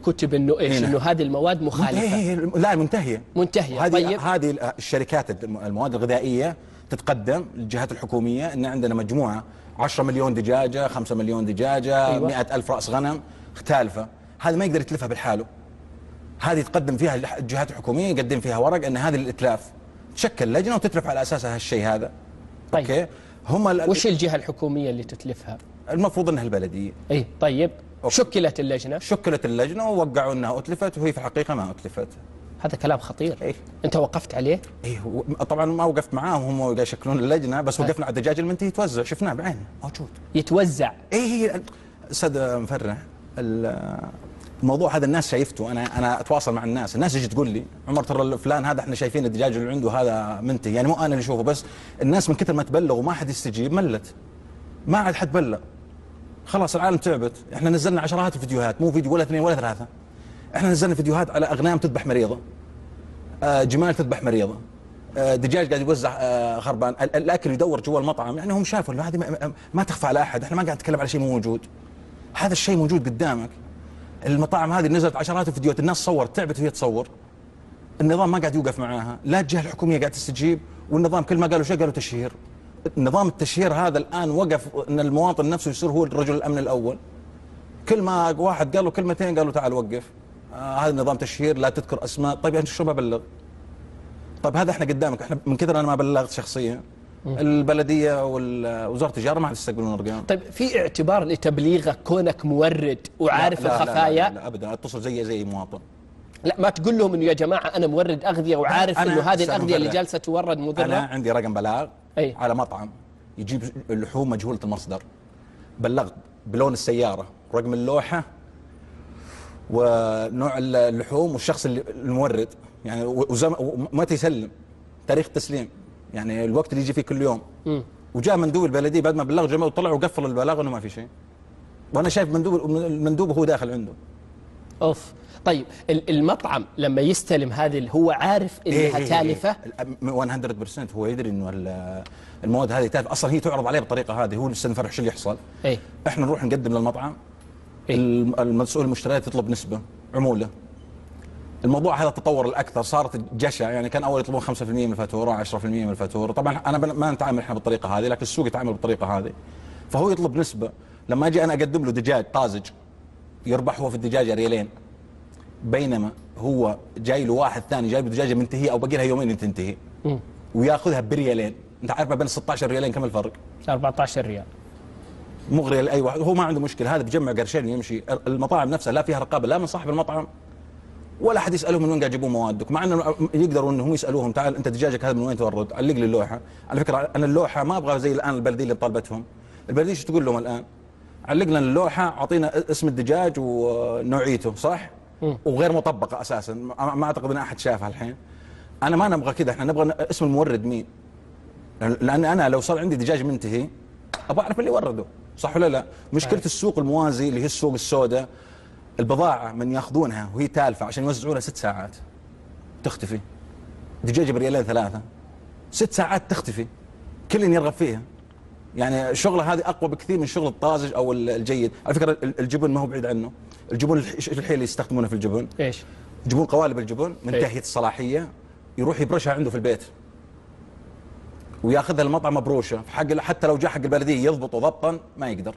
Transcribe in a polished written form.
كتب انه ايش؟ انه هذه المواد مخالفه. لا، منتهيه. طيب هذه الشركات المواد الغذائيه تتقدم للجهات الحكوميه ان عندنا مجموعه 10 مليون دجاجه، 5 مليون دجاجه، أيوة. 100,000 راس غنم تالفه، هذا ما يقدر يتلفها بالحاله. هذه تقدم فيها الجهات الحكوميه، يقدم فيها ورق ان هذه الاتلاف، تشكل لجنه وتتلف على اساسها هالشيء هذا. طيب. اوكي، وش الجهه الحكوميه اللي تتلفها؟ المفروض انها البلديه. اي طيب. شكلت اللجنه ووقعوا انها اتلفت، وهي في الحقيقه ما اتلفت. هذا كلام خطير. إيه؟ انت وقفت عليه؟ ايه طبعا ما وقفت معاهم، هم يشكلون اللجنه، بس وقفنا على الدجاج المنتهي يتوزع، شفناه بعيننا موجود يتوزع. ايه استاذ مفرح، الموضوع هذا الناس شايفته، انا اتواصل مع الناس يجي تقول لي عمر ترى فلان هذا احنا شايفين الدجاج اللي عنده هذا منتهي، يعني مو انا اللي اشوفه بس، الناس من كثر ما تبلغ وما حد يستجيب ملت، ما عاد حد بلغ، خلاص العالم تعبت. احنا نزلنا عشرات الفيديوهات، مو فيديو ولا 2 ولا 3، احنا نزلنا فيديوهات على اغنام تذبح مريضه، جمال تذبح مريضه، دجاج قاعد يوزع خربان، الاكل يدور جوا المطعم، يعني هم شافوا انه هذه ما تخفى على احد، احنا ما قاعد نتكلم على شيء مو موجود، هذا الشيء موجود قدامك. المطاعم هذه نزلت عشرات الفيديوهات، الناس صورت، تعبت وهي تصور، النظام ما قاعد يوقف معاها، لا الجهه الحكوميه قاعد تستجيب، والنظام كل ما قالوا شيء قالوا تشهير. نظام التشهير هذا الان وقف، ان المواطن نفسه يصير هو رجل الامن الاول، كل ما واحد قال له كلمتين قالوا تعال وقف، هذا نظام تشهير، لا تذكر اسماء. طيب انت شو ببلغ؟ طيب هذا احنا قدامك، احنا من كثر انا ما بلغت شخصيا، البلديه ووزاره التجاره ما عاد يستقبلون ارقام. طيب في اعتبار لتبليغك كونك مورد وعارف الخفايا؟ لا ابدا، اتصل زي مواطن. لا ما تقول لهم انه يا جماعه انا مورد اغذيه وعارف انه هذه الاغذيه اللي جالسه تورد مضره؟ انا عندي رقم بلاغ على مطعم يجيب اللحوم مجهوله المصدر، بلغت بلون السياره، رقم اللوحه، ونوع اللحوم، والشخص المورد، يعني ومتى يسلم، تاريخ التسليم، يعني الوقت اللي يجي فيه كل يوم. وجاء مندوب البلديه بعد ما بلغ جماعه وطلع وقفل البلاغ انه ما في شيء، وانا شايف المندوب وهو داخل عنده. اوف. طيب المطعم لما يستلم هذه هو عارف انها تالفه؟ 100% هو يدري انه المواد هذه تالفه، اصلا هي تعرض عليه بالطريقه هذه. هو الاستاذ فرح شو اللي يحصل؟ احنا نروح نقدم للمطعم، المسؤول المشتريات يطلب نسبه عموله. الموضوع هذا تطور الاكثر، صارت جشع، يعني كان اول يطلبون 5% من الفاتوره، 10% من الفاتوره. طبعا انا ما نتعامل احنا بالطريقه هذه، لكن السوق يتعامل بالطريقه هذه، فهو يطلب نسبه. لما اجي انا اقدم له دجاج طازج يربح هو في الدجاجه ريالين، بينما هو جاي له واحد ثاني جايب دجاجه منتهيه او باقي لها يومين تنتهي، وياخذها بريالين. انت عارف ما بين 16 ريالين كم الفرق؟ 14 ريال. مغري لاي واحد، هو ما عنده مشكله، هذا بجمع قرشين يمشي. المطاعم نفسها لا فيها رقابه، لا من صاحب المطعم ولا احد يسالهم من وين قاعد يجيبون موادك، مع انه يقدروا انهم يسالوهم تعال انت دجاجك هذا من وين تورد؟ علق لي اللوحه. على فكره انا اللوحه ما ابغى زي الان البلديه اللي طالبتهم. البلديه شو تقول لهم الان؟ علق لنا اللوحه، اعطينا اسم الدجاج ونوعيته، صح؟ وغير مطبقه اساسا، ما اعتقد ان احد شافها الحين. انا ما نبغى كذا، احنا نبغى اسم المورد مين؟ لان انا لو صار عندي دجاج منتهي ابغى اعرف اللي ورده، صح ولا لا؟ مشكله السوق الموازي اللي هي السوق السوداء، البضاعه من ياخذونها وهي تالفه عشان يوزعونها 6 ساعات تختفي. دجاجه بريالين 3، 6 ساعات تختفي، كل يرغب فيها. يعني الشغله هذه اقوى بكثير من شغل الطازج او الجيد. على فكره الجبن ما هو بعيد عنه، الجبن الحين اللي يستخدمونه في الجبن ايش؟ يجيبون قوالب الجبن منتهيه الصلاحيه، يروح يبرشها عنده في البيت وياخذها المطعم مبروشه، حتى لو جاء حق البلديه يضبطه ضبطا ما يقدر.